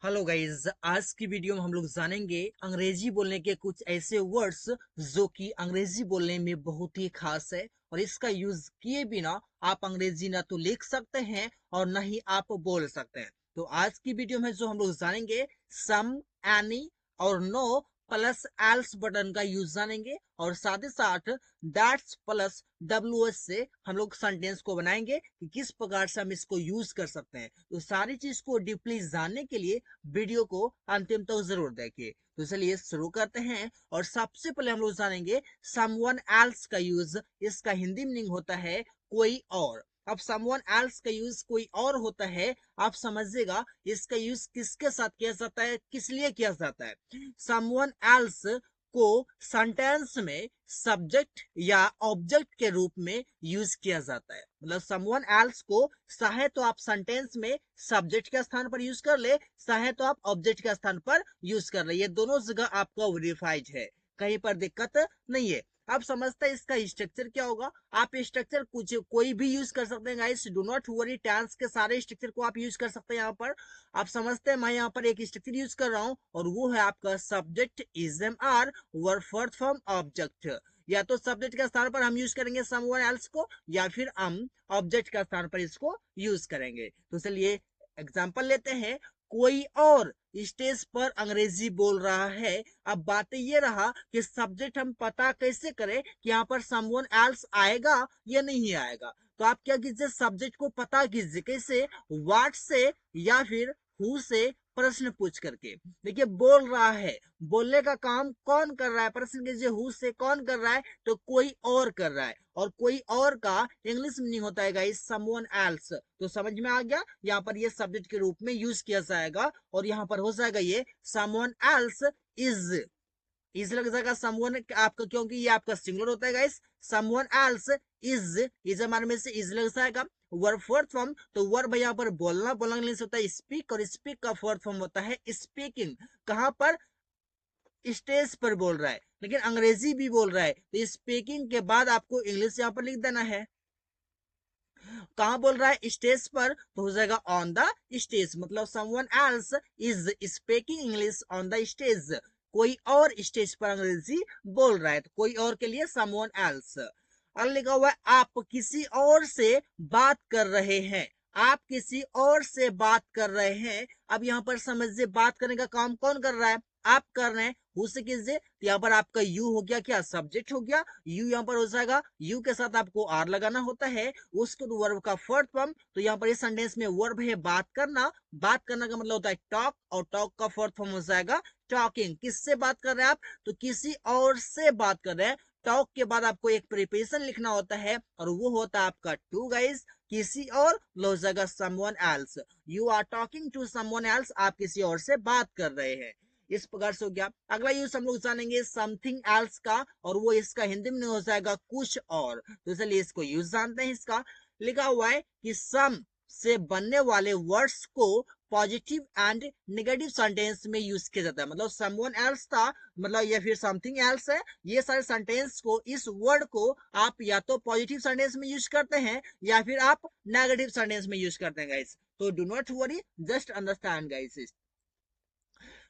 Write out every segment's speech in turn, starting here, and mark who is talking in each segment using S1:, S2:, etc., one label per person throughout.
S1: Hello guys, आज की video में हम लोग जानेंगे अंग्रेजी बोलने के कुछ ऐसे वर्ड्स जो कि अंग्रेजी बोलने में बहुत ही खास है और इसका यूज किए बिना आप अंग्रेजी ना तो लिख सकते हैं और ना ही आप बोल सकते हैं। तो आज की वीडियो में जो हम लोग जानेंगे सम, एनी और नो प्लस एल्स बटन का यूज जानेंगे और साथ ही साथ दैट्स प्लस WS से हम लोग सेंटेंस को बनाएंगे कि किस प्रकार से हम इसको यूज कर सकते हैं। तो सारी चीज को डीपली जानने के लिए वीडियो को अंतिम तक जरूर देखिए। तो चलिए शुरू करते हैं और सबसे पहले हम लोग जानेंगे समवन एल्स का यूज। इसका हिंदी मीनिंग होता है कोई और। अब समवन एल्स का यूज कोई और होता है, आप समझिएगा इसका यूज किसके साथ किया जाता है, किस लिए किया जाता है। समवन एल्स को सेंटेंस में सब्जेक्ट या ऑब्जेक्ट के रूप में यूज किया जाता है। मतलब समवन एल्स को चाहे तो आप सेंटेंस में सब्जेक्ट के स्थान पर यूज कर ले, चाहे तो आप ऑब्जेक्ट के स्थान पर यूज कर ले, ये दोनों जगह आपका वेरीफाइड है, कहीं पर दिक्कत नहीं है। आप समझते हैं इसका स्ट्रक्चर क्या होगा। आप स्ट्रक्चर कुछ कोई भी यूज कर सकते हैं guys, do not worry, tense के सारे स्ट्रक्चर को आप यूज कर सकते हैं यहाँ पर। आप समझते हैं मैं यहाँ पर एक स्ट्रक्चर यूज कर रहा हूँ और वो है आपका subject is am are verb fourth form object. या तो सब्जेक्ट के स्थान पर हम यूज करेंगे समवन एल्स को या फिर हम ऑब्जेक्ट के स्थान पर इसको यूज करेंगे। तो चलिए एग्जाम्पल लेते हैं। कोई और स्टेज पर अंग्रेजी बोल रहा है। अब बात ये रहा कि सब्जेक्ट हम पता कैसे करें कि यहाँ पर समवन एल्स आएगा या नहीं आएगा। तो आप क्या कीजिए, सब्जेक्ट को पता कीजिए कैसे, व्हाट से या फिर हु से प्रश्न पूछ करके। देखिए बोल रहा है, बोलने का काम कौन कर रहा है, प्रश्न कीजिए हु से कौन कर रहा है, तो कोई और कर रहा है। और कोई और का इंग्लिश मीनिंग होता है गाइस समवन एल्स। तो समझ में आ गया, यहाँ पर ये सब्जेक्ट के रूप में यूज किया जाएगा और यहाँ पर हो जाएगा ये समवन एल्स इज लग जाएगा समवन आपका, क्योंकि ये आपका सिंगुलर होता है गाइस। समवन एल्स इज हमारे में से इज लग जाएगा। वर्ब फोर्थ फॉर्म, तो वर्ब यहाँ पर बोलना, बोलना इंग्लिश होता है स्पीक और स्पीक का फोर्थ फॉर्म होता है स्पीकिंग। कहां पर, स्टेज पर बोल रहा है लेकिन अंग्रेजी भी बोल रहा है, तो स्पीकिंग के बाद आपको इंग्लिश यहाँ पर लिख देना है। कहां बोल रहा है, स्टेज पर, तो हो जाएगा ऑन द स्टेज। मतलब someone else is speaking English on the stage. कोई और स्टेज पर अंग्रेजी बोल रहा है, तो कोई और के लिए समवन एल्स। और लिखा हुआ है आप किसी और से बात कर रहे हैं। आप किसी और से बात कर रहे हैं। अब यहाँ पर समझिए बात करने का काम कौन कर रहा है, आप कर रहे हैं। हु से कीजिए, तो यहाँ पर आपका यू हो गया, क्या सब्जेक्ट हो गया, यू यहाँ पर हो जाएगा। यू के साथ आपको आर लगाना होता है, उसके वर्ब का फोर्थ फॉर्म। तो यहाँ पर इस सेंटेंस में वर्ब है बात करना। बात करना का मतलब होता है टॉक और टॉक का फोर्थ फॉर्म हो जाएगा टॉकिंग। किससे बात कर रहे हैं आप, तो किसी और से बात कर रहे हैं। टॉक के बाद आपको एक प्रिपरेशन लिखना होता है और वो होता है आपका टू गाइस। किसी और हो जाएगा someone else. You are talking to someone else, आप किसी और से बात कर रहे हैं। इस प्रकार से हो गया। अगला यूज हम लोग जानेंगे समथिंग एल्स का और वो इसका हिंदी में हो जाएगा कुछ और। तो चलिए इसको यूज जानते हैं। इसका लिखा हुआ है कि सम से बनने वाले वर्ड्स को पॉजिटिव एंड नेगेटिव सेंटेंस में यूज किया जाता है। मतलब समवन एल्स था, मतलब या फिर समथिंग एल्स है, ये सारे सेंटेंस को, इस वर्ड को आप या तो पॉजिटिव सेंटेंस में यूज करते हैं या फिर आप नेगेटिव सेंटेंस में यूज करते हैं गाइस। तो do not worry, just understand guys.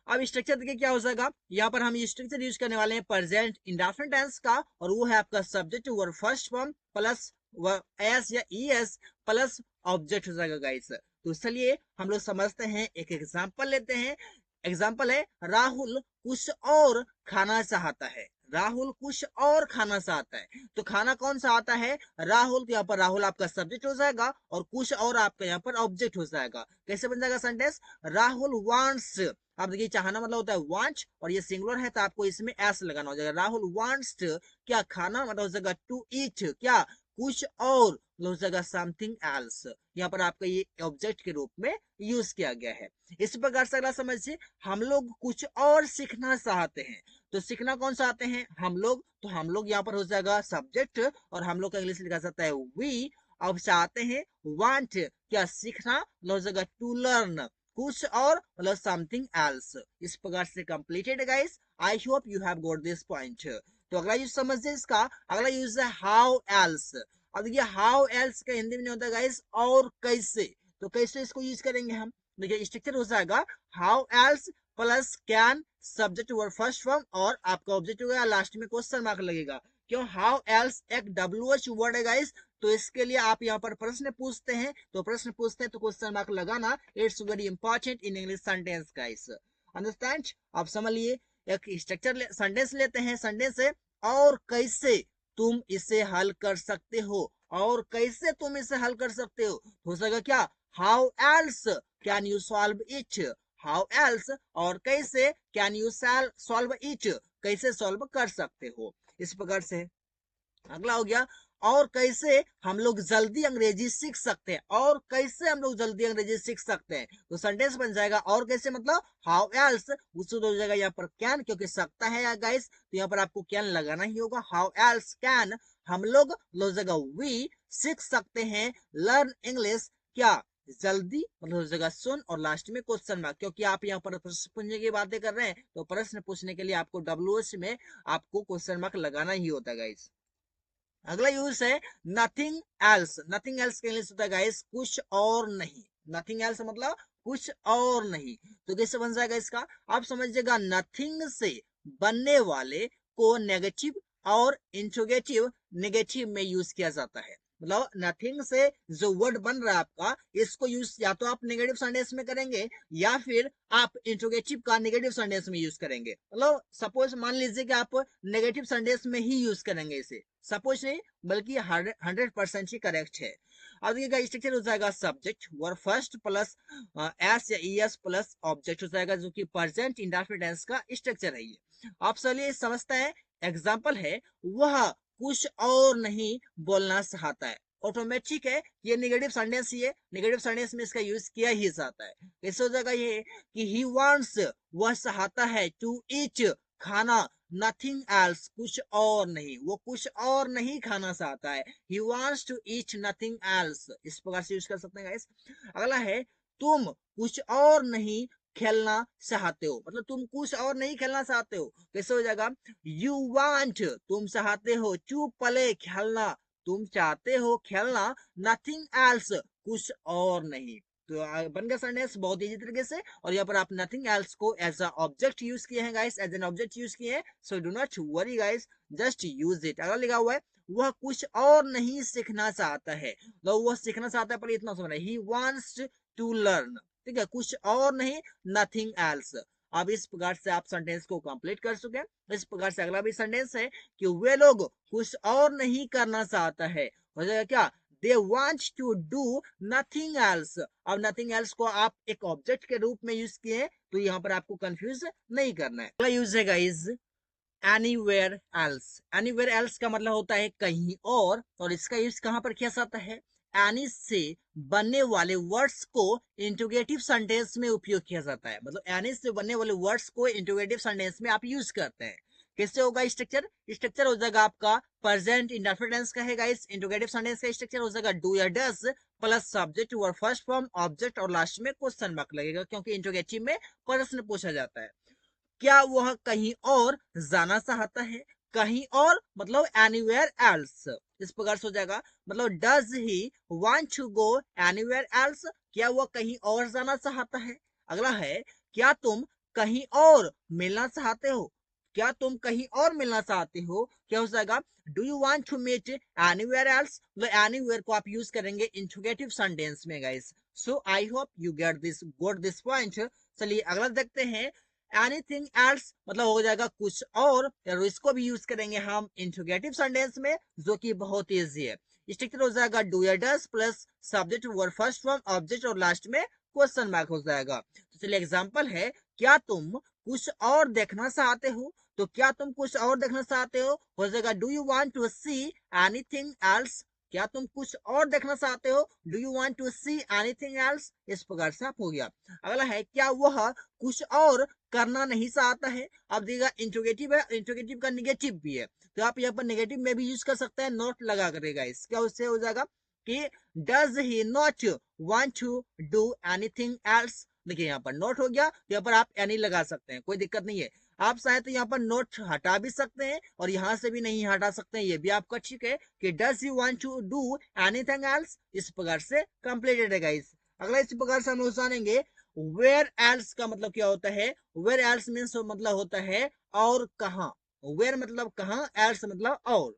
S1: अब स्ट्रक्चर देखिए क्या हो जाएगा। यहाँ पर हम स्ट्रक्चर यूज करने वाले हैं प्रेजेंट इंडेफिनिट टेंस का और वो है आपका subject verb first form plus S या ईएस प्लस ऑब्जेक्ट हो जाएगा गाइस। तो चलिए हम लोग समझते हैं, एक एग्जांपल लेते हैं। एग्जांपल है राहुल कुछ और खाना चाहता है। राहुल कुछ और खाना चाहता है, तो खाना कौन सा आता है, राहुल। तो यहाँ पर राहुल आपका सब्जेक्ट हो जाएगा और कुछ और आपका यहाँ पर ऑब्जेक्ट हो जाएगा। कैसे बन जाएगा सेंटेंस, राहुल वांट्स। आप देखिए चाहना मतलब होता है वांट और ये सिंगुलर है तो आपको इसमें एस लगाना हो जाएगा। राहुल वांट्स क्या खाना, मतलब हो जाएगा टू ईट, क्या कुछ और, हो जाएगा समथिंग एल्स। यहाँ पर आपका ये ऑब्जेक्ट के रूप में यूज किया गया है। इस प्रकार से अगला समझिए, हम लोग कुछ और सीखना चाहते हैं। तो सीखना कौन सा आते हैं, हम लोग। तो हम लोग यहाँ पर हो जाएगा सब्जेक्ट और हम लोग का इंग्लिश लिखा जाता है वी। अब चाहते हैं वांट, क्या सीखना, हो जाएगा टू लर्न। कुछ और मतलब समथिंग एल्स। इस प्रकार से completed guys. I hope you have got this point. तो अगला यूज समझिए इसका। अगला यूज है हाउ एल्स। अब देखिए हाउ एल्स का हिंदी में नहीं होता गाइस और कैसे। तो कैसे इसको यूज करेंगे हम, देखिए स्ट्रक्चर हो जाएगा how else plus can subject verb first form और आपका ऑब्जेक्ट होगा, लास्ट में क्वेश्चन मार्क लगेगा। क्यों? हाउ एल्स एक WH वर्ड है गाइस, तो इसके लिए आप यहाँ पर प्रश्न पूछते हैं, तो प्रश्न पूछते हैं तो क्वेश्चन मार्क लगाना it's very important in English sentence guys. Understand? आप समझ लिए। एक स्ट्रक्चर सेंटेंस लेते हैं, सेंटेंस है और कैसे तुम इसे हल कर सकते हो, और कैसे तुम इसे हल कर सकते हो सकेगा क्या? How else can you solve it, how else और कैसे कैन यू सॉल्व इट, कैसे सॉल्व कर सकते हो, इस प्रकार से। अगला हो गया और कैसे हम लोग जल्दी अंग्रेजी सीख सकते हैं, और कैसे हम लोग जल्दी अंग्रेजी सीख सकते हैं, तो सेंटेंस बन जाएगा और कैसे मतलब हाउ एल्स, उससे हो जाएगा यहाँ पर कैन, क्योंकि सकता है गाइस, तो यहाँ पर आपको कैन लगाना ही होगा। हाउ एल्स कैन हम लोग हो जाएगा वी सीख सकते हैं लर्न इंग्लिश क्या जल्दी, मतलब हो जाएगा सुन, और लास्ट में क्वेश्चन मार्क, क्योंकि आप यहाँ पर प्रश्न पूछने की बातें कर रहे हैं, तो प्रश्न पूछने के लिए आपको WH में आपको क्वेश्चन मार्क लगाना ही होता है गाइस। अगला यूज है नथिंग एल्स। नथिंग एल्स का इंग्लिश होता है गाइस कुछ और नहीं। नथिंग एल्स मतलब कुछ और नहीं, तो कैसे बन जाएगा इसका? आप समझिएगा नथिंग से बनने वाले को नेगेटिव और इंट्रोगेटिव नेगेटिव में यूज किया जाता है। मतलब नथिंग से जो वर्ड बन रहा है आपका, इसको यूज या तो आप नेगेटिव सेंटेंस में करेंगे या फिर आप इंट्रोगेटिव का नेगेटिव सेंटेंस में यूज करेंगे। मतलब सपोज मान लीजिए कि आप नेगेटिव सेंटेंस में ही यूज करेंगे इसे, सपोज नहीं बल्कि 100% ही करेक्ट है। अब देखिएगा स्ट्रक्चर हो जाएगा subject verb first plus S या ईएस प्लस ऑब्जेक्ट हो जाएगा, जो कि प्रेजेंट इंडेफिनिट टेंस का स्ट्रक्चर है ये। आप चलिए समझते हैं। एग्जाम्पल है वह कुछ और नहीं बोलना चाहता है, ऑटोमेटिक है ये नेगेटिव सेंटेंस ही है, नेगेटिव सेंटेंस में इसका यूज किया ही जाता है। कैसे हो जाएगा ये कि ही वांट्स वह चाहता है टू ईट खाना नथिंग एल्स कुछ और नहीं, वो कुछ और नहीं खाना चाहता है। He wants to eat nothing else, इस प्रकार से यूज कर सकते हैं गाइस। अगला है तुम कुछ और नहीं खेलना चाहते हो, मतलब तुम कुछ और नहीं खेलना चाहते हो। कैसे हो जाएगा? यू वांट तुम चाहते हो, टू प्ले खेलना, तुम चाहते हो खेलना, नथिंग एल्स कुछ और नहीं। तो बन गया सेंटेंस बहुत इजी तरीके से। और यहाँ पर आप नथिंग एल्स को एज अ ऑब्जेक्ट यूज किए हैं guys, as an object use किए हैं, so do not worry guys, just use it. अगर लिखा हुआ है वह कुछ और नहीं सीखना चाहता है, तो वह सीखना चाहता है पर इतना समझना, ही वांट्स टू लर्न, ठीक है, कुछ और नहीं, नथिंग एल्स। अब इस प्रकार से आप सेंटेंस को कंप्लीट कर चुके हैं। इस प्रकार से अगला भी सेंटेंस है कि वे लोग कुछ और नहीं करना चाहता है, हो जाएगा क्या? They want to do nothing else. अब नथिंग एल्स को आप एक ऑब्जेक्ट के रूप में यूज किए, तो यहाँ पर आपको कंफ्यूज नहीं करना है। अगला यूज है guys anywhere else. Anywhere else का मतलब होता है कहीं और इसका यूज कहां पर किया जाता है? एनी से बनने वाले वर्ड्स को इंट्रोगेटिव सेंटेंस में उपयोग किया जाता है, मतलब एनी से बनने वाले वर्ड्स को इंट्रोगेटिव सेंटेंस में आप यूज करते हैं। कैसे होगा स्ट्रक्चर? स्ट्रक्चर हो जाएगा आपका प्रेजेंट इंडेफिनिट टेंस का है गाइस, इंट्रोगेटिव सेंटेंस का स्ट्रक्चर हो जाएगा डू या does plus subject verb first form object और लास्ट में क्वेश्चन मार्क लगेगा, क्योंकि इंट्रोगेटिव में प्रश्न पूछा जाता है। क्या वह कहीं और जाना चाहता है? कहीं और मतलब एनीवेयर एल्स, इस प्रकार से हो जाएगा। मतलब does he want to go anywhere else, क्या वह कहीं और जाना चाहता है? अगला है क्या तुम कहीं और मिलना चाहते हो? क्या तुम कहीं और मिलना चाहते हो, क्या हो जाएगा? Do you want to meet anywhere else, मतलब एनीवेयर को आप यूज करेंगे इंट्रोगेटिव सेंटेंस में guys. So I hope you got this point. चलिए अगला देखते हैं। एनीथिंग एल्स मतलब हो जाएगा कुछ और, इसको भी यूज करेंगे हम इंट्रोगेटिव सेंटेंस में, जो कि बहुत इजी है। स्ट्रक्चर हो जाएगा डू या does plus subject verb first form object और लास्ट में क्वेश्चन मार्क हो जाएगा। तो चलिए एग्जांपल है क्या तुम कुछ और देखना चाहते हो, तो क्या तुम कुछ और देखना चाहते हो जाएगा do you want to see anything else, क्या तुम कुछ और देखना चाहते हो, do you want to see anything else, इस प्रकार से आप हो गया। अगला है क्या वह कुछ और करना नहीं चाहता है। अब देखिएगा इंट्रोगेटिव है, इंट्रोगेटिव का नेगेटिव भी है, तो आप यहाँ पर नेगेटिव में भी यूज कर सकते हैं, नॉट लगा करेगा इस क्या, उससे हो जाएगा कि does he not want to do anything else. देखिए यहाँ पर नोट हो गया, यहाँ पर आप एनी लगा सकते हैं, कोई दिक्कत नहीं है। आप चाहे तो यहाँ पर नोट हटा भी सकते हैं और यहाँ से भी नहीं हटा सकते हैं, ये भी आपका ठीक है कि does you want to do anything else, इस प्रकार से कंप्लीटेड है गाइस। अगला इस प्रकार से हम जानेंगे वेयर एल्स का मतलब क्या होता है? वेयर एल्स मीन्स मतलब होता है और कहां। वेयर मतलब कहां, एल्स मतलब और।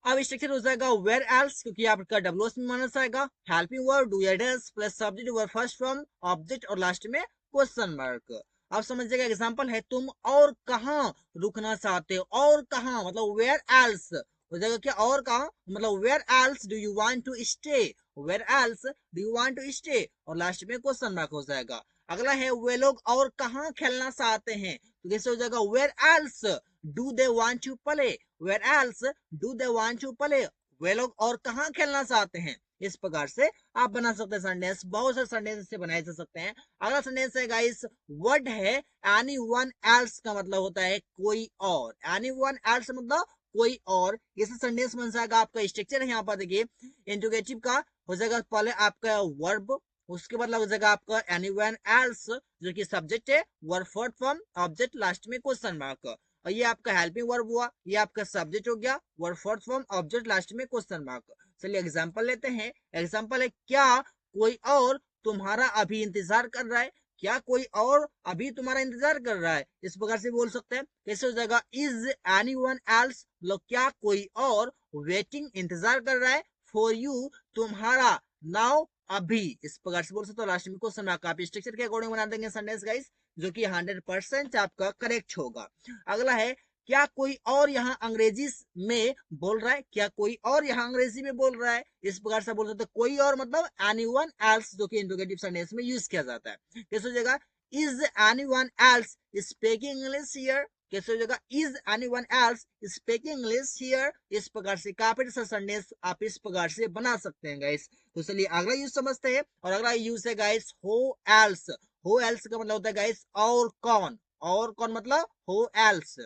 S1: अब स्ट्रक्चर हो जाएगा वेयर एल्स, क्योंकि आपका डब्ल्यूएस में माना जाएगा। हेल्पिंग वर्ड डू या does plus subject verb first form object और लास्ट में क्वेश्चन मार्क। अब समझिएगा एग्जांपल है, तुम और कहां रुकना चाहते हो, और कहां मतलब वेयर एल्स हो जाएगा क्या, और कहां मतलब where else do you want to stay, where else do you want to stay और लास्ट में क्वेश्चन मार्क हो जाएगा। अगला है वे लोग और कहां खेलना चाहते हैं, तो कैसे हो जाएगा where else do they want to play, where else do they want to play, वे लोग और कहां खेलना चाहते हैं। इस प्रकार से आप बना सकते हैं सेंटेंस, बहुत सारे सेंटेंस से बनाए जा सकते हैं। अगला सेंटेंस है गाइस, वर्ड है एनी वन एल्स का मतलब होता है कोई और, एनी वन एल्स मतलब कोई और। इस सेंटेंस बन जाएगा, आपका स्ट्रक्चर है यहाँ पर देखिए, इंट्रोगेटिव का हो जाएगा पहले आपका वर्ब, उसके बाद हो जाएगा आपका एनी वन एल्स जो कि सब्जेक्ट है, verb fourth form object last में क्वेश्चन मार्क। और ये आपका हेल्पिंग वर्ब हुआ, ये आपका सब्जेक्ट हो गया, verb fourth form object last में क्वेश्चन मार्क। चलिए एग्जांपल लेते हैं। एग्जांपल है, क्या कोई और तुम्हारा अभी इंतजार कर रहा है, क्या कोई और अभी तुम्हारा इंतजार कर रहा है। इस प्रकार से बोल सकते हैं, कैसे हो जाएगा, इज एनी वन एल्स मतलब क्या कोई और वेटिंग इंतजार कर रहा है, फॉर यू तुम्हारा, नाउ अभी। इस प्रकार से बोल सकते हो, लास्ट में क्वेश्चन मार्क। आप स्ट्रक्चर के अकॉर्डिंग बना देंगे सेंटेंस गाइस, जो कि 100% आपका करेक्ट होगा। अगला है, क्या कोई और यहाँ अंग्रेजी में बोल रहा है, क्या कोई और यहाँ अंग्रेजी में बोल रहा है। इस प्रकार से बोल सकते कोई और मतलब एनीवन एल्स, जो कि इंट्रोगेटिव सेंटेंस में यूज किया जाता है। कैसे हो जाएगा, is anyone else speaking English here, कैसे हो जाएगा, is anyone else speaking English here. इस प्रकार से काफी सारे सेंटेंस आप इस प्रकार से बना सकते हैं गाइस। तो चलिए अगला यूज समझते हैं, और अगला यूज है गाइस हो एल्स। हो एल्स का मतलब होता है गाइस और कौन, और कौन मतलब हो एल्स।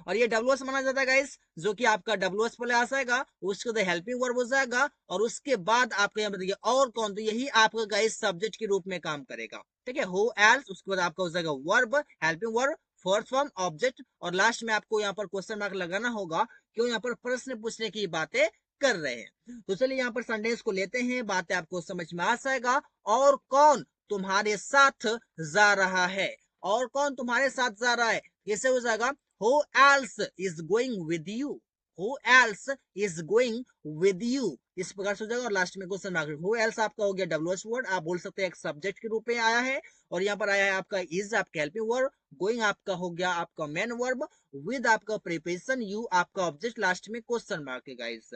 S1: और ये डब्ल्यूएस माना जाता है गाइस, जो कि आपका डब्ल्यूएस पहले आ जाएगा, उसके बाद हेल्पिंग वर्ब हो जाएगा, और उसके बाद आपका यहाँ बताइए और कौन, तो यही आपका गाइस सब्जेक्ट के रूप में काम करेगा। ठीक है, हो एल्स, उसके बाद आपका हो जाएगा verb, helping verb, fourth form object, और लास्ट में आपको यहाँ पर क्वेश्चन मार्क लगाना होगा, क्यों यहाँ पर प्रश्न पूछने की बातें कर रहे हैं। तो चलिए यहाँ पर सेंटेंस को लेते हैं, बातें आपको समझ में आ जाएगा। और कौन तुम्हारे साथ जा रहा है, और कौन तुम्हारे साथ जा रहा है, कैसे हो जाएगा, who else is going with you, who else is going with you। इस प्रकार से हो जाएगा, और लास्ट में क्वेश्चन मार्क। who else आपका हो गया डब्ल्यूएच वर्ड, आप बोल सकते हैं एक सब्जेक्ट के रूप में आया है, और यहाँ पर आया है आपका इज आपका हेल्पिंग वर्ब, गोइंग आपका हो गया आपका मेन वर्ब, विद आपका प्रीपोजिशन यू आपका ऑब्जेक्ट, लास्ट में क्वेश्चन मार्क है गाइस।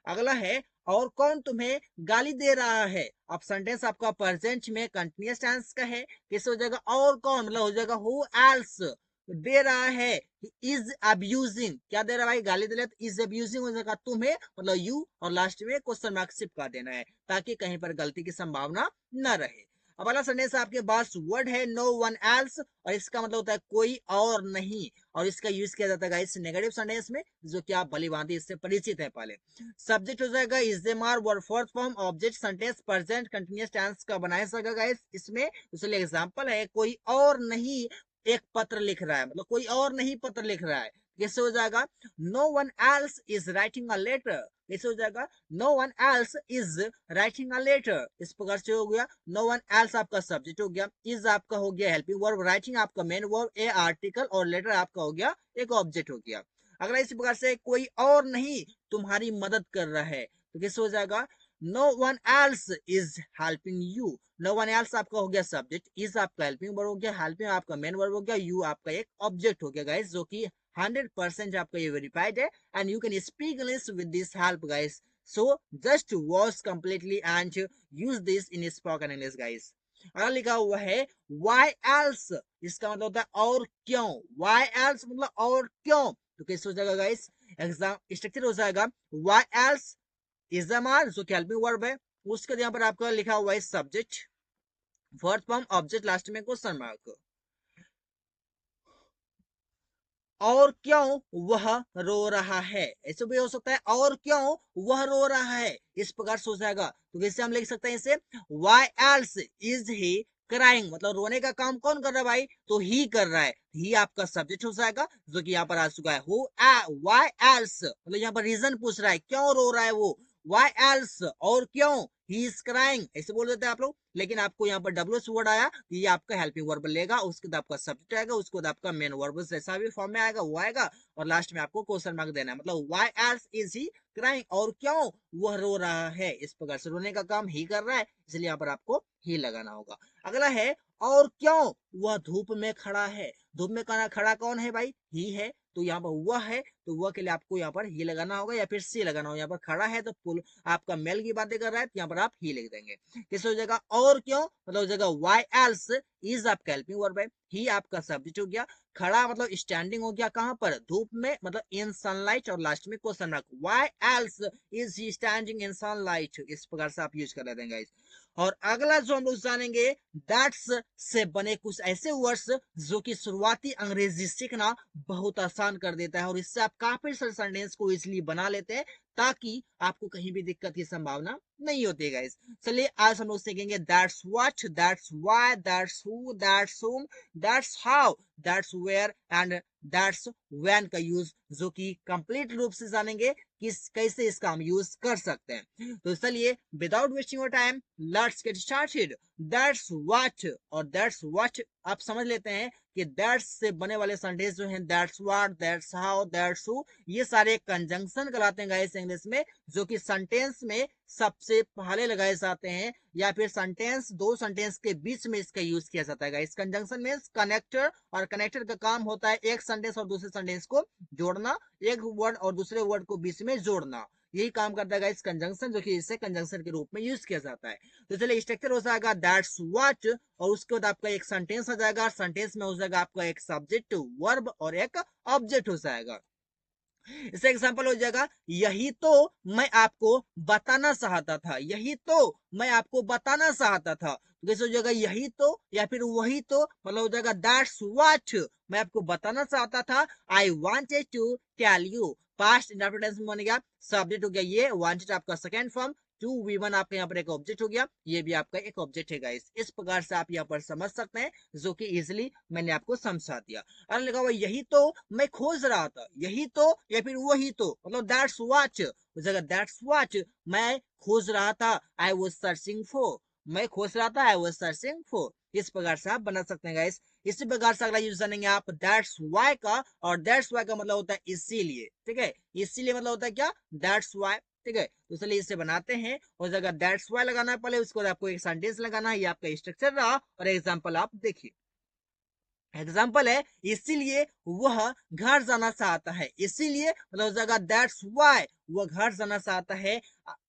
S1: अगला है, और कौन तुम्हें गाली दे रहा है। अब सेंटेंस आपका प्रेजेंट में कंटिन्यूअस टेंस का है, कैसे हो जाएगा, और कौन मतलब हो जाएगा हु एल्स दे रहा है, इज अब्यूजिंग, क्या दे रहा है भाई, गाली दे रहा है, इज अब्यूजिंग हो जाएगा तुम्हें मतलब यू, और लास्ट में क्वेश्चन मार्क चिपका देना है, ताकि कहीं पर गलती की संभावना न रहे। अब वाला सेंटेंस आपके पास वर्ड है नो वन एल्स, और इसका मतलब होता है कोई और नहीं, और इसका यूज किया जाता है इस नेगेटिव सेंटेंस में, जो कि आप भली भांति इससे परिचित है पहले। सब्जेक्ट हो जाएगा is am are, verb fourth form object, sentence present continuous tense का बनाया जाएगा इसमें। इसलिए एग्जांपल है, कोई और नहीं एक पत्र लिख रहा है, मतलब कोई और नहीं पत्र लिख रहा है, कैसे हो जाएगा, no one else is writing a letter, कैसे हो जाएगा, no one else is writing a letter. इस प्रकार से हो गया, नो वन एल्स आपका सब्जेक्ट हो गया, इज आपका हो गया हेल्पिंग वर्ब, राइटिंग आपका मेन वर्ब, ए आर्टिकल, और लेटर आपका हो गया एक ऑब्जेक्ट हो गया। अगला इसी प्रकार से, कोई और नहीं तुम्हारी मदद कर रहा है, तो कैसे हो जाएगा, no one else is helping you. No one else आपका हो गया सब्जेक्ट, इज आपका हेल्पिंग वर्ब हो गया, हेल्पिंग आपका मेन वर्ब हो गया, यू आपका एक ऑब्जेक्ट हो गया गाइस, जो कि 100% आपका ये वेरीफाइड है, and you can speak English with this help guys. So just watch completely and use this in spoken English guys. अगला लिखा हुआ है वाई एल्स, इसका मतलब होता है और क्यों, वाई एल्स मतलब और क्यों, तो कैसे हो जाएगा गाइस, एग्जाम स्ट्रक्चर हो जाएगा why else is am are, जो कि हेल्पिंग वर्ब है, उसके यहाँ पर आपका लिखा हुआ है subject, fourth form object, last में क्वेश्चन मार्क। और क्यों वह रो रहा है, ऐसे भी हो सकता है और क्यों वह रो रहा है, इस प्रकार से हो जाएगा। तो वैसे हम लिख सकते हैं इसे, why else is he crying, मतलब रोने का काम कौन कर रहा है भाई, तो ही कर रहा है, ही आपका सब्जेक्ट हो जाएगा, जो कि यहाँ पर आ चुका है, हु वाई एल्स, मतलब यहाँ पर रीजन पूछ रहा है क्यों रो रहा है वो, वाई एल्स, और क्यों, ही इज क्राइंग, ऐसे बोल देते हैं आप लोग। लेकिन आपको यहाँ पर डब्ल्यूएच वर्ड आया, ये आपका हेल्पिंग वर्ब लेगा, उसके बाद आपका सब्जेक्ट आएगा, उसके बाद आपका मेन वर्ब जैसा भी फॉर्म में आएगा वो आएगा, और लास्ट में आपको क्वेश्चन मार्क देना है, मतलब why else is he crying, और क्यों वह रो रहा है। इस प्रकार से रोने का काम ही कर रहा है, इसलिए यहाँ पर आपको ही लगाना होगा। अगला है, और क्यों वह धूप में खड़ा है। धूप में खड़ा कौन है भाई, ही है, तो यहाँ पर वह है, तो वह के लिए आपको यहाँ पर ही लगाना होगा या फिर सी लगाना होगा। यहाँ पर खड़ा है तो पुल आपका मेल की बातें कर रहा है, तो यहाँ पर आप ही लिख देंगे। किस हो जाएगा, और क्यों मतलब हो जाएगा वाई एल्स, इज आपका हेल्पिंग वर्ब है, ही आपका सब्जेक्ट हो गया, खड़ा मतलब स्टैंडिंग हो गया, कहां पर, धूप में, मतलब इन सनलाइट, और लास्ट में question mark, why else is he standing in sunlight. इस प्रकार से आप यूज कर लेते हैं। और अगला जो हम लोग जानेंगे, दैट्स से बने कुछ ऐसे वर्ड्स जो कि शुरुआती अंग्रेजी सीखना बहुत आसान कर देता है, और इससे आप काफी सारे सेंटेंस को इसलिए बना लेते हैं ताकि आपको कहीं भी दिक्कत की संभावना नहीं होती है गाइस। चलिए आज हम लोग सीखेंगे that's what, that's why, that's who, that's whom, that's how, that's where and that's when का यूज, जो कि कंप्लीट रूप से जानेंगे किस कैसे इसका हम यूज कर सकते हैं। तो चलिए without wasting your time let's get started. That's what और दैट्स व्हाट आप समझ लेते हैं कि दैट्स से बने वाले सेंटेंस जो हैं, that's what, that's how, that's who, ये सारे कंजंक्शन कहलाते हैं गाइस इंग्लिश में, जो कि सेंटेंस में सबसे पहले लगाए जाते हैं, या फिर सेंटेंस दो सेंटेंस के बीच में इसका यूज किया जाता है। इस कंजंक्शन में कनेक्टर, और कनेक्टर का काम होता है एक सेंटेंस और दूसरे सेंटेंस को जोड़ना, एक वर्ड और दूसरे वर्ड को बीच में जोड़ना, यही काम करता है इस कंजंक्शन, जो कि इसे कंजंक्शन के रूप में यूज किया जाता है। तो चलिए स्ट्रक्चर हो जाएगा दैट्स व्हाट, और उसके बाद आपका एक सेंटेंस आ जाएगा, सेंटेंस में हो जाएगा आपका एक सब्जेक्ट वर्ब और एक ऑब्जेक्ट हो जाएगा। इससे एग्जांपल हो जाएगा, यही तो मैं आपको बताना चाहता था, यही तो मैं आपको बताना चाहता था। तो कैसे हो जाएगा, यही तो या फिर वही तो, मतलब हो जाएगा दैट्स व्हाट, मैं आपको बताना चाहता था, I wanted to tell you. Past indefinite tense में बन गया, सब्जेक्ट हो गया ये, वांटेड आपका सेकंड फॉर्म, टू V1 आपका यहाँ पर एक ऑब्जेक्ट हो गया, ये भी आपका एक ऑब्जेक्ट है गाइस। इस प्रकार से आप यहाँ पर समझ सकते हैं, जो कि इजिली मैंने आपको समझा दिया। अगर लिखा हुआ यही तो मैं खोज रहा था, यही तो या फिर वही तो, मतलब दैट्स व्हाट, जगह दैट्स व्हाट मैं खोज रहा था, आई वाज सर्चिंग फॉर, मैं खोज रहा था, आई वाज सर्चिंग फॉर। इस प्रकार से आप बना सकते हैं गाइस। इसी प्रकार से अगला यूज जानेंगे आप दैट्स वाई का, और दैट्स वाई का मतलब होता है इसीलिए, ठीक है, इसीलिए मतलब होता है क्या, दैट्स वाई, ठीक है। तो चलिए इसे बनाते हैं, और जगह दैट्स वाई लगाना है पहले, उसके बाद आपको एक सेंटेंस लगाना है, ये आपका स्ट्रक्चर रहा, और एग्जांपल आप देखिए। एग्जाम्पल है, इसीलिए वह घर जाना चाहता है, इसीलिए मतलब हो जाएगा दैट्स वाई, वह घर जाना चाहता है,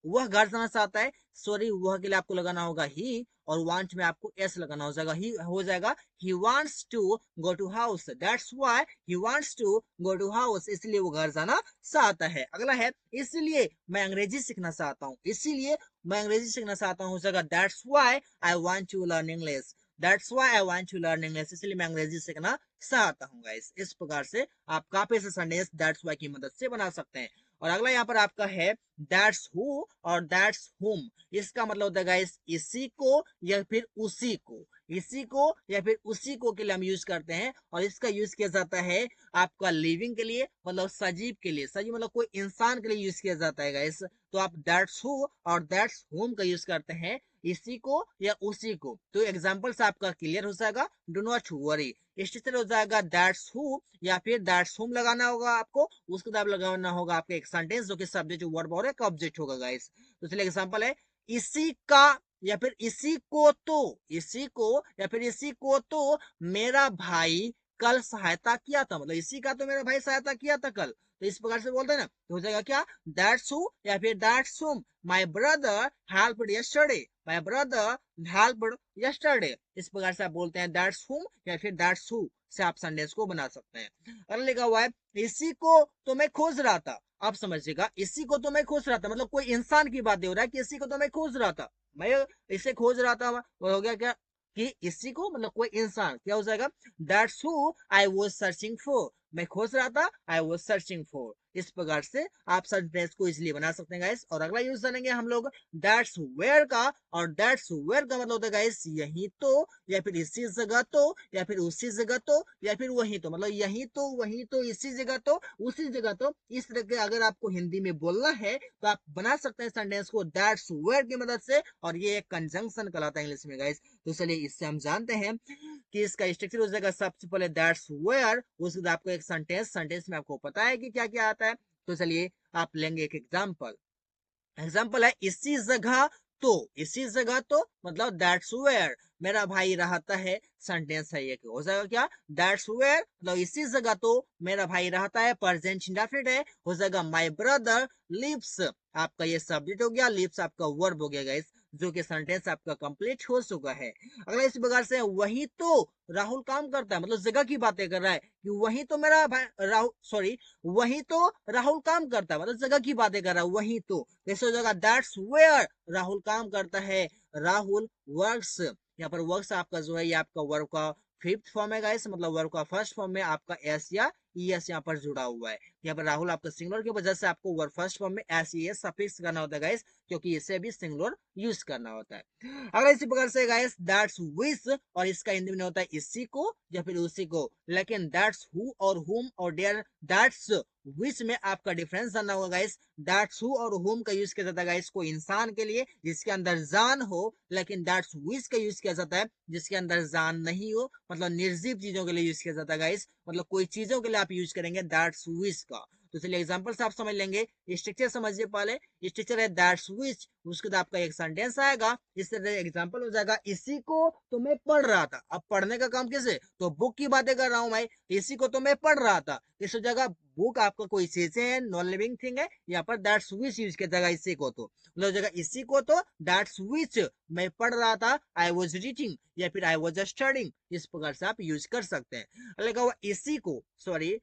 S1: वह घर जाना चाहता है, सॉरी वह के लिए आपको लगाना होगा ही, और वांट में आपको एस लगाना हो जाएगा, ही हो जाएगा he wants to go to house, that's why he wants to go to house, इसलिए वो घर जाना चाहता है। अगला है, इसलिए मैं अंग्रेजी सीखना चाहता हूँ, इसीलिए मैं अंग्रेजी सीखना चाहता हूँ, हो जाएगा that's why I want to learn English, that's why I want to learn English, इसलिए मैं अंग्रेजी सीखना चाहता हूँ गाइस। इस प्रकार से आप काफी से सेंटेंस दैट्स व्हाई की मदद से बना सकते हैं। और अगला यहाँ पर आपका है दैट्स हु और दैट्स हुम, इसका मतलब होता है गाइस इसी को या फिर उसी को, इसी को या फिर उसी को के लिए हम यूज करते हैं, और इसका यूज किया जाता है आपका लिविंग के लिए, मतलब सजीव के लिए, सजीव मतलब कोई इंसान के लिए यूज किया जाता है गाइस। तो आप दैट्स हु और दैट्स हुम का यूज करते हैं इसी को या उसी को। तो एग्जाम्पल से आपका क्लियर हो जाएगा, डू नॉट वरी। स्ट्रक्चर हो जाएगा दैट्स हु या फिर दैट्स हुम लगाना होगा आपको, उसके बाद लगाना होगा आपका एक सेंटेंस जो कि सब्जेक्ट वर्ब और एक ऑब्जेक्ट होगा गाइस। तो चलिए एग्जांपल है, इसी का या फिर इसी को तो, इसी को या फिर इसी को तो मेरा भाई कल सहायता किया था, मतलब इसी का तो मेरा भाई सहायता किया था कल। तो इस प्रकार से बोलते हैं ना, तो हो जाएगा क्या, दैट्स हु या फिर दैट्स हुम, my brother helped yesterday, my brother helped yesterday. इस प्रकार से आप बोलते हैं दैट्स हुम या फिर दैट्स हु से आप सेंटेंस को बना सकते हैं। अगर लिखा हुआ है, इसी को तो मैं खोज रहा था, आप समझिएगा इसी को तो मैं खोज रहा था, मतलब कोई इंसान की बात हो रहा है कि इसी को तो मैं खोज रहा था, मैं इसे खोज रहा था, वो हो गया क्या कि इसी को मतलब कोई इंसान, क्या हो जाएगा, that's who I was searching for, मैं खोज रहा था, आई वॉज सर्चिंग फॉर। इस प्रकार से आप सेंटेंस को इजिली बना सकते हैं गाइस। और अगला यूज जानेंगे हम लोग दैट्स वेयर का। और दैट्स वेयर का मतलब होता है गाइस यही तो, या फिर इसी जगह तो, या फिर उसी जगह तो, या फिर वही तो, मतलब यही तो, वही तो, इसी जगह तो, उसी जगह तो। इस तरह के अगर आपको हिंदी में बोलना है तो आप बना सकते हैं सेंटेंस को दैट्स वेयर की मदद से, और ये एक कंजंक्शन कहलाता है इंग्लिश में गाइस। तो चलिए इससे हम जानते हैं कि इसका स्ट्रक्चर हो जाएगा। सबसे पहले दैट्स वेयर, उसके बाद आपको एक सेंटेंस में आपको पता है कि क्या क्या आता है। तो चलिए आप लेंगे एक एग्जाम्पल है इसी जगह तो। इसी जगह तो मतलब दैट्स वेयर मेरा भाई रहता है। सेंटेंस है ये, हो जाएगा क्या, दैट्स वेयर मतलब इसी जगह तो मेरा भाई रहता है। प्रेजेंट इंडेफिनिट है, हो जाएगा माय ब्रदर लिव्स। आपका ये सब्जेक्ट हो गया, लिव्स आपका वर्ब हो गया गाइस, जो कि सेंटेंस आपका कंप्लीट हो चुका है। अगला इस प्रकार से वही तो राहुल काम करता है, मतलब जगह की बातें कर रहा है कि वही तो मेरा भाई राहुल, सॉरी, वही तो राहुल काम करता है, मतलब जगह की बातें कर रहा है। वही तो कैसे हो जाएगा, दैट्स वेयर राहुल काम करता है। राहुल वर्क्स, यहाँ पर वर्क्स आपका जो है ये आपका वर्ब का फिफ्थ फॉर्म है गाइस, मतलब वर्ब का फर्स्ट फॉर्म में आपका एस या ईएस यहाँ पर जुड़ा हुआ है। यहाँ पर राहुल आपका सिंगुलर की वजह से आपको वर्ब फर्स्ट फॉर्म में एस ईएस सफिक्स करना होता है गाइस, क्योंकि इसे भी सिंगुलर यूज करना होता है। अगर इसी प्रकार से गाइस दैट्स विच, और इसका हिंदी में होता है इसी को या फिर उसी को। लेकिन दैट्स हु और हुम और डेयर दैट्स विच में आपका डिफरेंस जानना होगा गाइस। दैट्स हु और हुम का यूज किया जाता है गाइस कोई इंसान के लिए जिसके अंदर जान हो, लेकिन दैट्स विच का यूज किया जाता है जिसके अंदर जान नहीं हो, मतलब निर्जीव चीजों के लिए यूज किया जाता है गाइस। मतलब कोई चीजों के लिए आप यूज करेंगे दैट्स विच का। तो चलिए एग्जांपल से आप समझ लेंगे, स्ट्रक्चर समझिए। पहले स्ट्रक्चर है दैट्स विच, उसके बाद आपका एक सेंटेंस आएगा। इस तरह एग्जांपल हो जाएगा इसी को तो मैं पढ़ रहा था। अब पढ़ने का काम किसे, तो बुक की बातें कर रहा हूं मैं। इसी को तो मैं पढ़ रहा था, इस जगह बुक आपका कोई चीजें है, नॉन लिविंग थिंग है, यहाँ पर दैट्स विच यूज किया जाएगा इसी को तो। मतलब जगह इसी को तो दैट्स विच मैं पढ़ रहा था, आई वॉज रीडिंग या फिर आई वॉज स्टडिंग, इस प्रकार से आप यूज कर सकते हैं। लगा हुआ इसी को, सॉरी,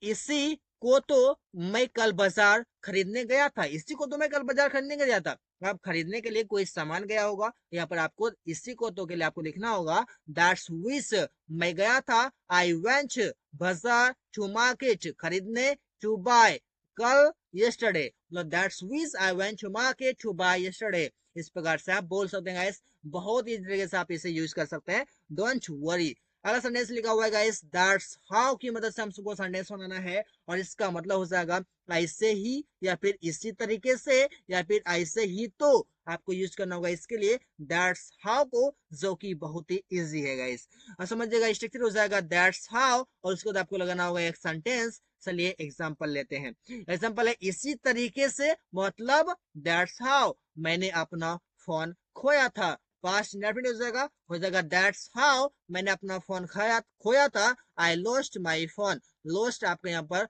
S1: इसी को तो मैं कल बाजार खरीदने गया था। इसी को तो मैं कल बाजार खरीदने गया था। आप खरीदने के लिए कोई सामान गया होगा, यहाँ पर आपको इसी को तो के लिए आपको लिखना होगा दैट्स विच मैं गया था। आई वेंट बाजार टू मार्केट खरीदने, टू बाय कल यस्टरडे, मतलब that's which I went to market to buy yesterday. इस प्रकार से आप बोल सकते हैं गाइस, बहुत ही तरीके से आप इसे यूज कर सकते हैं। Don't worry. अगला सेंटेंस लिखा हुआ है गाइस दैट्स हाउ की मदद से हमको सेंटेंस बनाना है, और इसका मतलब हो जाएगा ऐसे ही या फिर इसी तरीके से या फिर ऐसे ही तो। आपको यूज करना होगा इसके लिए दैट्स हाउ को, जो कि बहुत ही इजी है गाइस। अब समझिएगा स्ट्रक्चर हो जाएगा दैट्स हाउ, और उसके बाद आपको लगाना होगा एक सेंटेंस। चलिए एग्जांपल लेते हैं। एग्जांपल है इसी तरीके से, मतलब दैट्स हाउ मैंने अपना फोन खोया था। पास्ट इंडेफिनिट हो जाएगा दैट्स हाउ मैंने अपना फोन खोया था। I lost my phone, lost आपके यहाँ पर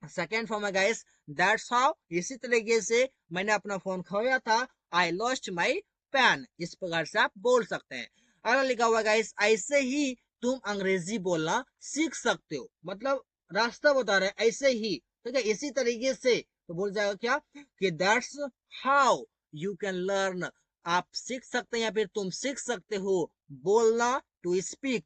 S1: सेकेंड फॉर्म है गाइस। दैट्स हाउ इसी तरीके से मैंने अपना फोन खोया था। आई लॉस्ट माई पेन, इस प्रकार से आप बोल सकते हैं। अगला लिखा हुआ गाइस ऐसे ही तुम अंग्रेजी बोलना सीख सकते हो, मतलब रास्ता बता रहे हैं ऐसे ही, ठीक है, इसी तरीके से। तो बोल जाएगा क्या कि that's how you can learn, आप सीख सकते हैं या फिर तुम सीख सकते हो बोलना, टू स्पीक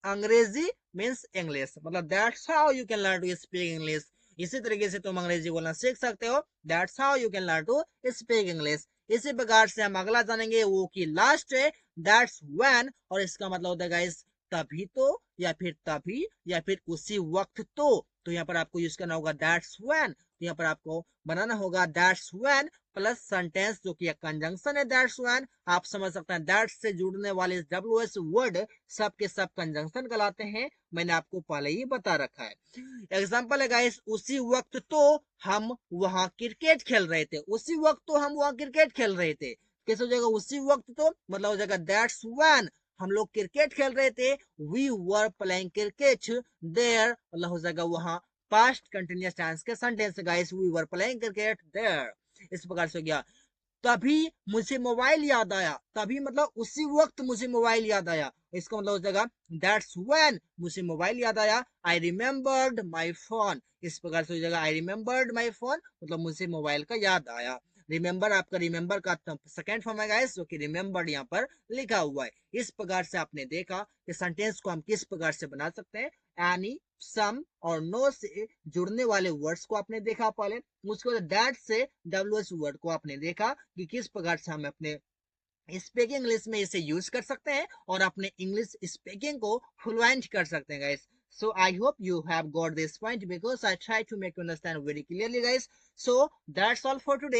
S1: अंग्रेजी मीन्स इंग्लिश, मतलब that's how you can learn to speak English. इसी तरीके से तुम अंग्रेजी बोलना सीख सकते हो, that's how you can learn to speak English. इसी प्रकार से हम अगला जानेंगे वो की लास्ट है दैट्स व्हेन, और इसका मतलब होता है गाइस तभी तो, या फिर तभी, या फिर उसी वक्त तो यहाँ पर आपको यूज करना होगा दैट्स व्हेन। तो यहाँ पर आपको बनाना होगा दैट्स व्हेन प्लस सेंटेंस, जो कि एक कंजंक्शन है दैट्स व्हेन। आप समझ सकते हैं दैट्स से जुड़ने वाले WS वर्ड सब के सब कंजंक्शन कहलाते हैं, मैंने आपको पहले ही बता रखा है। एग्जांपल है गाइस उसी वक्त तो हम वहां क्रिकेट खेल रहे थे। उसी वक्त तो हम वहां क्रिकेट खेल रहे थे, कैसे हो जाएगा उसी वक्त तो, मतलब हो जाएगा दैट्स व्हेन हम लोग क्रिकेट खेल रहे थे। We were playing cricket there, मतलब हो जाएगा वहां पास्ट कंटिन्यूअस टेंस के sentence guys, we were playing cricket there. इस प्रकार से हो गया तभी मुझे मोबाइल याद आया, तभी मतलब उसी वक्त मुझे मोबाइल याद आया। इसका मतलब हो जाएगा दैट्स व्हेन मुझे मोबाइल याद आया। आई रिमेम्बर्ड माई फोन, इस प्रकार से हो जाएगा आई रिमेम्बर्ड माई फोन, मतलब मुझे मोबाइल का याद आया। रिमेम्बर आपका रिमेम्बर का सेकेंड फॉर्म है गाइस, जो कि रिमेम्बर्ड यहाँ पर लिखा हुआ है। इस प्रकार से आपने देखा कि सेंटेंस को हम किस प्रकार से बना सकते हैं, एनी सम और नो से जुड़ने वाले वर्ड्स को आपने देखा पहले, उसके बाद दैट से WH वर्ड को आपने देखा कि किस प्रकार से हम अपने स्पीकिंग इंग्लिश में इसे यूज कर सकते हैं और अपने इंग्लिश स्पीकिंग को फ्लुएंट कर सकते हैं guys. So I hope you have got this point because I try to make you understand very clearly guys. So that's all for today.